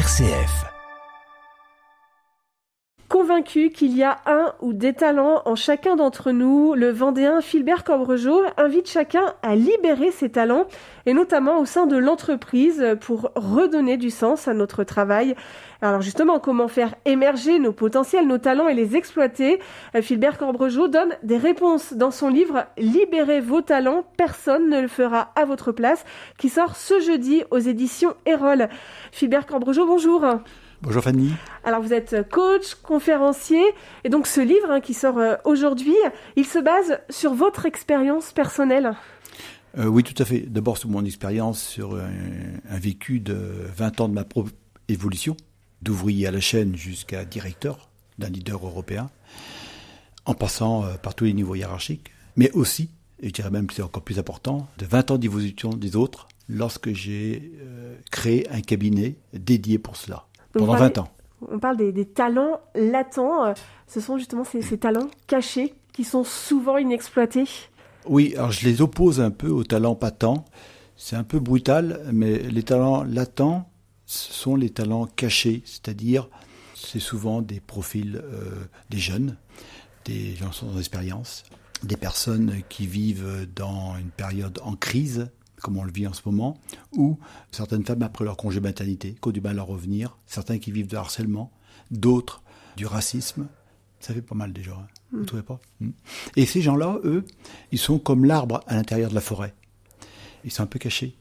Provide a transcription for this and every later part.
RCF. Convaincu qu'il y a un ou des talents en chacun d'entre nous, le Vendéen Philbert Cobrejeau invite chacun à libérer ses talents, et notamment au sein de l'entreprise, pour redonner du sens à notre travail. Alors justement, comment faire émerger nos potentiels, nos talents et les exploiter ? Philbert Cobrejeau donne des réponses dans son livre « Libérez vos talents, personne ne le fera à votre place » qui sort ce jeudi aux éditions Erol. Philbert Cobrejeau, bonjour. Bonjour Fanny. Alors vous êtes coach, conférencier, et donc ce livre qui sort aujourd'hui, il se base sur votre expérience personnelle. Oui, tout à fait. D'abord sur mon expérience, sur un vécu de 20 ans de ma propre évolution, d'ouvrier à la chaîne jusqu'à directeur d'un leader européen, en passant par tous les niveaux hiérarchiques, mais aussi, et je dirais même que c'est encore plus important, de 20 ans d'évolution des autres, lorsque j'ai créé un cabinet dédié pour cela. Donc pendant 20 ans. On parle des talents latents. Ce sont justement ces talents cachés qui sont souvent inexploités. Oui, alors je les oppose un peu aux talents patents. C'est un peu brutal, mais les talents latents, ce sont les talents cachés. C'est-à-dire, c'est souvent des profils des jeunes, des gens sans expérience, des personnes qui vivent dans une période en crise, comme on le vit en ce moment, ou certaines femmes après leur congé maternité, qui ont du mal à revenir, certains qui vivent de harcèlement, d'autres du racisme. Ça fait pas mal déjà, hein. Vous ne trouvez pas ? Et ces gens-là, eux, ils sont comme l'arbre à l'intérieur de la forêt. Ils sont un peu cachés.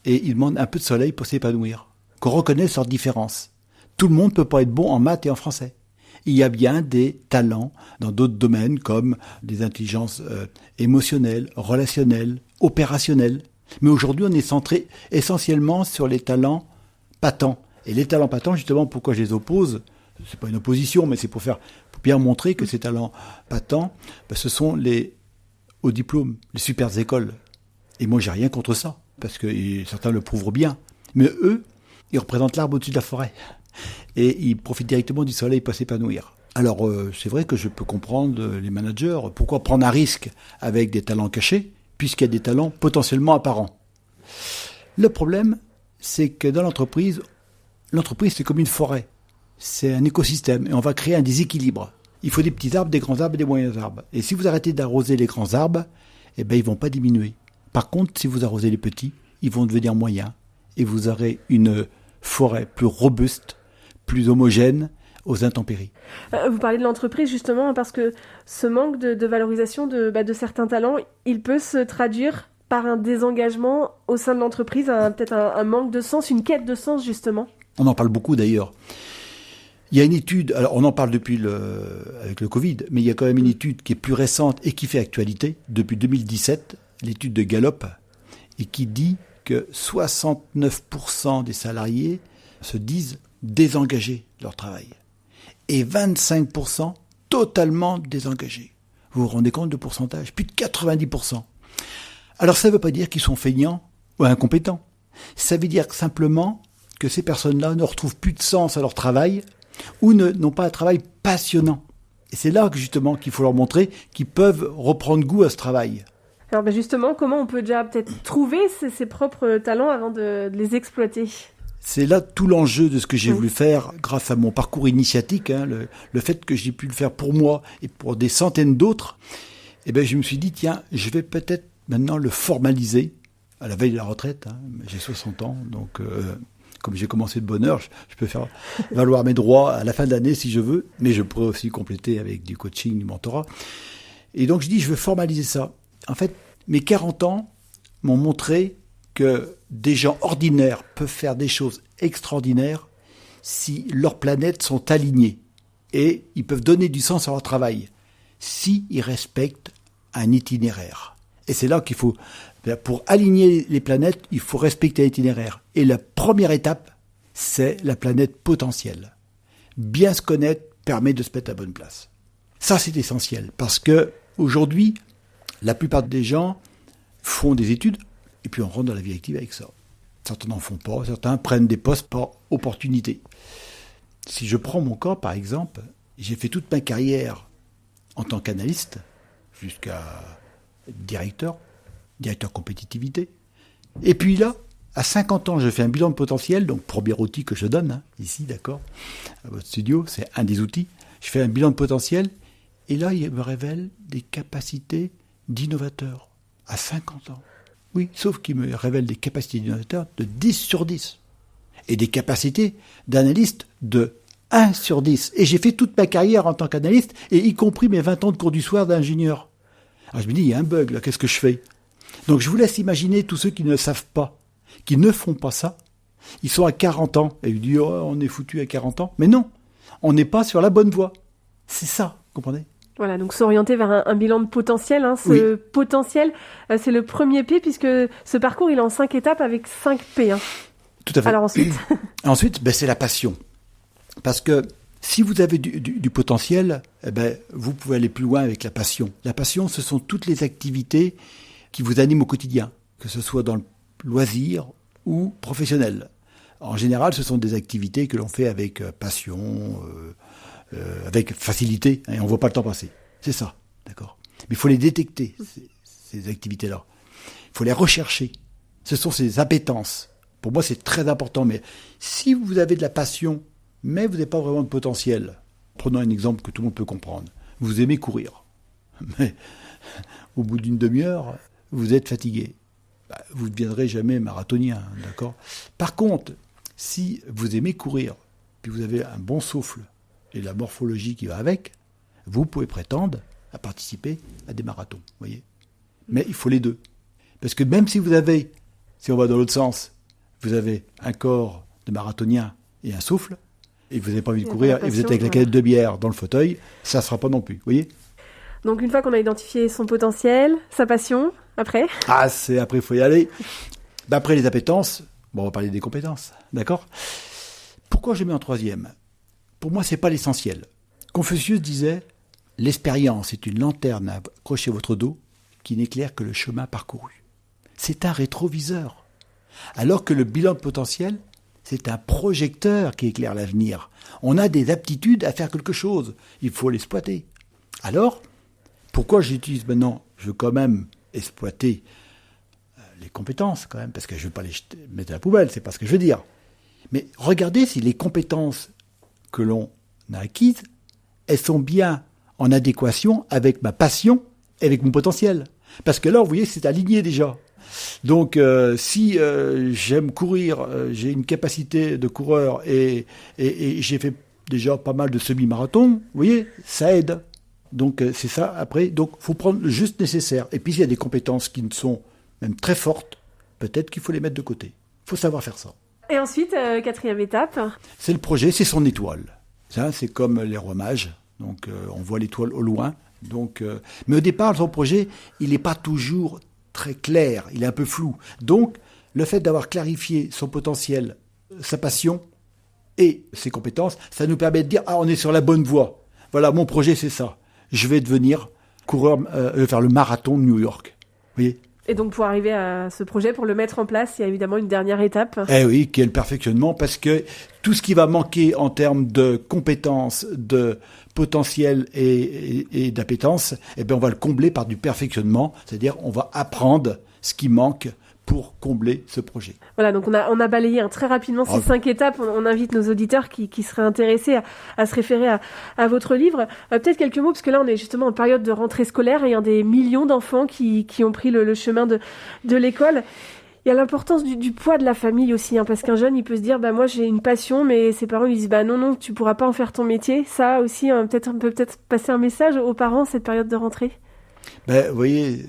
Et ils demandent un peu de soleil pour s'épanouir, qu'on reconnaisse leurs différences. Tout le monde ne peut pas être bon en maths et en français. Il y a bien des talents dans d'autres domaines, comme des intelligences émotionnelles, relationnelles, opérationnelles. Mais aujourd'hui, on est centré essentiellement sur les talents patents. Et les talents patents, justement, pourquoi je les oppose ? C'est pas une opposition, mais c'est pour bien montrer que ces talents patents, ce sont les hauts diplômes, les super écoles. Et moi, j'ai rien contre ça, parce que certains le prouvent bien. Mais eux, ils représentent l'arbre au-dessus de la forêt. Et ils profitent directement du soleil pour s'épanouir. Alors, c'est vrai que je peux comprendre les managers. Pourquoi prendre un risque avec des talents cachés, puisqu'il y a des talents potentiellement apparents. Le problème, c'est que dans l'entreprise, c'est comme une forêt. C'est un écosystème et on va créer un déséquilibre. Il faut des petits arbres, des grands arbres et des moyens arbres. Et si vous arrêtez d'arroser les grands arbres, ils ne vont pas diminuer. Par contre, si vous arrosez les petits, ils vont devenir moyens. Et vous aurez une forêt plus robuste, plus homogène, aux intempéries. Vous parlez de l'entreprise justement parce que ce manque de valorisation de certains talents, il peut se traduire par un désengagement au sein de l'entreprise, peut-être un manque de sens, une quête de sens justement. On en parle beaucoup d'ailleurs. Il y a une étude, alors on en parle avec le Covid, mais il y a quand même une étude qui est plus récente et qui fait actualité depuis 2017, l'étude de Gallup, et qui dit que 69% des salariés se disent désengagés de leur travail. Et 25% totalement désengagés. Vous vous rendez compte de pourcentage ? Plus de 90%. Alors ça ne veut pas dire qu'ils sont feignants ou incompétents. Ça veut dire simplement que ces personnes-là ne retrouvent plus de sens à leur travail ou n'ont pas un travail passionnant. Et c'est là justement qu'il faut leur montrer qu'ils peuvent reprendre goût à ce travail. Alors justement, comment on peut déjà peut-être trouver ses propres talents avant de les exploiter ? C'est là tout l'enjeu de ce que j'ai voulu faire grâce à mon parcours initiatique, le fait que j'ai pu le faire pour moi et pour des centaines d'autres. Je me suis dit, tiens, je vais peut-être maintenant le formaliser à la veille de la retraite. J'ai 60 ans, donc comme j'ai commencé de bonne heure, je peux faire valoir mes droits à la fin de l'année si je veux, mais je pourrais aussi compléter avec du coaching, du mentorat. Et donc je dis, je veux formaliser ça. En fait, mes 40 ans m'ont montré que des gens ordinaires peuvent faire des choses extraordinaires si leurs planètes sont alignées. Et ils peuvent donner du sens à leur travail si ils respectent un itinéraire. Et c'est là qu'il faut, pour aligner les planètes, il faut respecter l'itinéraire. Et la première étape, c'est la planète potentielle. Bien se connaître permet de se mettre à la bonne place. Ça, c'est essentiel, parce que aujourd'hui, la plupart des gens font des études, et puis on rentre dans la vie active avec ça. Certains n'en font pas, certains prennent des postes par opportunité. Si je prends mon cas, par exemple, j'ai fait toute ma carrière en tant qu'analyste, jusqu'à directeur compétitivité. Et puis là, À 50 ans, je fais un bilan de potentiel, donc premier outil que je donne, ici, d'accord, à votre studio, c'est un des outils. Je fais un bilan de potentiel, et là, il me révèle des capacités d'innovateur à 50 ans. Oui, sauf qu'il me révèle des capacités d'innovateur de 10 sur 10, et des capacités d'analyste de 1 sur 10. Et j'ai fait toute ma carrière en tant qu'analyste, et y compris mes 20 ans de cours du soir d'ingénieur. Alors je me dis, il y a un bug là, qu'est-ce que je fais ? Donc je vous laisse imaginer tous ceux qui ne savent pas, qui ne font pas ça. Ils sont à 40 ans, et ils disent, oh, on est foutu à 40 ans. Mais non, on n'est pas sur la bonne voie. C'est ça, vous comprenez ? Voilà, donc s'orienter vers un bilan de potentiel. Ce potentiel, c'est le premier P, puisque ce parcours, il est en 5 étapes avec 5 P. Tout à fait. Alors ensuite Ensuite, c'est la passion. Parce que si vous avez du potentiel, vous pouvez aller plus loin avec la passion. La passion, ce sont toutes les activités qui vous animent au quotidien, que ce soit dans le loisir ou professionnel. En général, ce sont des activités que l'on fait avec passion, avec facilité, et on ne voit pas le temps passer. C'est ça, d'accord ? Mais il faut les détecter, ces activités-là. Il faut les rechercher. Ce sont ces appétences. Pour moi, c'est très important. Mais si vous avez de la passion, mais vous n'avez pas vraiment de potentiel, prenons un exemple que tout le monde peut comprendre. Vous aimez courir, mais au bout d'une demi-heure, vous êtes fatigué. Vous ne deviendrez jamais marathonien, d'accord ? Par contre, si vous aimez courir, puis vous avez un bon souffle et la morphologie qui va avec, vous pouvez prétendre à participer à des marathons, voyez ? Mais il faut les deux. Parce que même si si on va dans l'autre sens, vous avez un corps de marathonien et un souffle, et vous n'avez pas envie de courir, et vous êtes avec la canette de bière dans le fauteuil, ça ne se fera pas non plus, vous voyez ? Donc une fois qu'on a identifié son potentiel, sa passion, après ? Après, il faut y aller. Après les appétences, on va parler des compétences, d'accord ? Pourquoi je mets en troisième ? Pour moi, ce n'est pas l'essentiel. Confucius disait « L'expérience est une lanterne à accrocher à votre dos qui n'éclaire que le chemin parcouru. » C'est un rétroviseur. Alors que le bilan de potentiel, c'est un projecteur qui éclaire l'avenir. On a des aptitudes à faire quelque chose. Il faut l'exploiter. Alors, pourquoi j'utilise maintenant ? Je veux quand même exploiter les compétences, quand même, parce que je ne veux pas les mettre à la poubelle, c'est pas ce que je veux dire. Mais regardez si les compétences que l'on a acquises, elles sont bien en adéquation avec ma passion et avec mon potentiel. Parce que là, vous voyez, c'est aligné déjà. Donc, si j'aime courir, j'ai une capacité de coureur et j'ai fait déjà pas mal de semi-marathons, vous voyez, ça aide. Donc, c'est ça. Après, donc, faut prendre le juste nécessaire. Et puis, s'il y a des compétences qui sont même très fortes, peut-être qu'il faut les mettre de côté. Il faut savoir faire ça. Et ensuite, quatrième étape ? C'est le projet, c'est son étoile. Ça, c'est comme les rois mages. Donc, on voit l'étoile au loin. Donc, mais au départ, son projet, il n'est pas toujours très clair, il est un peu flou. Donc, le fait d'avoir clarifié son potentiel, sa passion et ses compétences, ça nous permet de dire « Ah, on est sur la bonne voie. Voilà, mon projet, c'est ça. Je vais devenir coureur, faire le marathon de New York. » Vous voyez ? Et donc, pour arriver à ce projet, pour le mettre en place, il y a évidemment une dernière étape. Eh oui, qui est le perfectionnement, parce que tout ce qui va manquer en termes de compétences, de potentiel et d'appétence, on va le combler par du perfectionnement, c'est-à-dire on va apprendre ce qui manque pour combler ce projet. Voilà, donc on a balayé très rapidement ces 5 étapes. On invite nos auditeurs qui seraient intéressés à se référer à votre livre. Peut-être quelques mots, parce que là, on est justement en période de rentrée scolaire et il y a des millions d'enfants qui ont pris le chemin de l'école. Il y a l'importance du poids de la famille aussi, parce qu'un jeune, il peut se dire, moi j'ai une passion, mais ses parents lui disent, non, tu pourras pas en faire ton métier. Ça aussi, on peut peut-être passer un message aux parents cette période de rentrée. Vous voyez,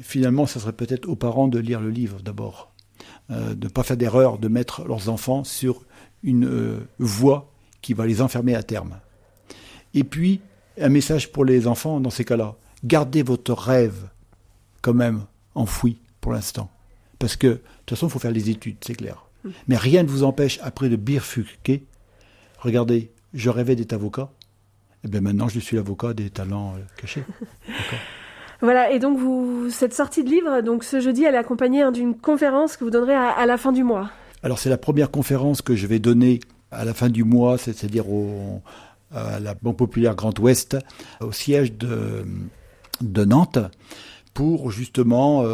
finalement, ça serait peut-être aux parents de lire le livre d'abord, de ne pas faire d'erreur, de mettre leurs enfants sur une voie qui va les enfermer à terme. Et puis, un message pour les enfants dans ces cas-là, gardez votre rêve quand même enfoui pour l'instant. Parce que, de toute façon, il faut faire les études, c'est clair. Mais rien ne vous empêche, après, de bifurquer. Regardez, je rêvais d'être avocat. Maintenant, je suis l'avocat des talents cachés. D'accord. Voilà, et donc cette sortie de livre, donc ce jeudi, elle est accompagnée d'une conférence que vous donnerez à la fin du mois. Alors, c'est la première conférence que je vais donner à la fin du mois, c'est-à-dire à la Banque Populaire Grand Ouest, au siège de Nantes, pour justement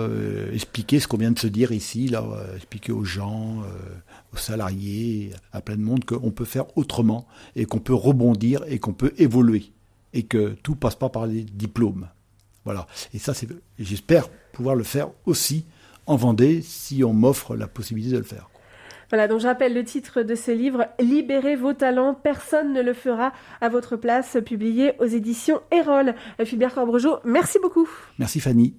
expliquer ce qu'on vient de se dire ici, là, expliquer aux gens, aux salariés, à plein de monde qu'on peut faire autrement et qu'on peut rebondir et qu'on peut évoluer et que tout passe pas par les diplômes. Voilà. Et ça, j'espère pouvoir le faire aussi en Vendée si on m'offre la possibilité de le faire. Voilà, donc je rappelle le titre de ce livre, Libérez vos talents, personne ne le fera à votre place, publié aux éditions Erol. Philbert Corbregeot, merci beaucoup. Merci Fanny.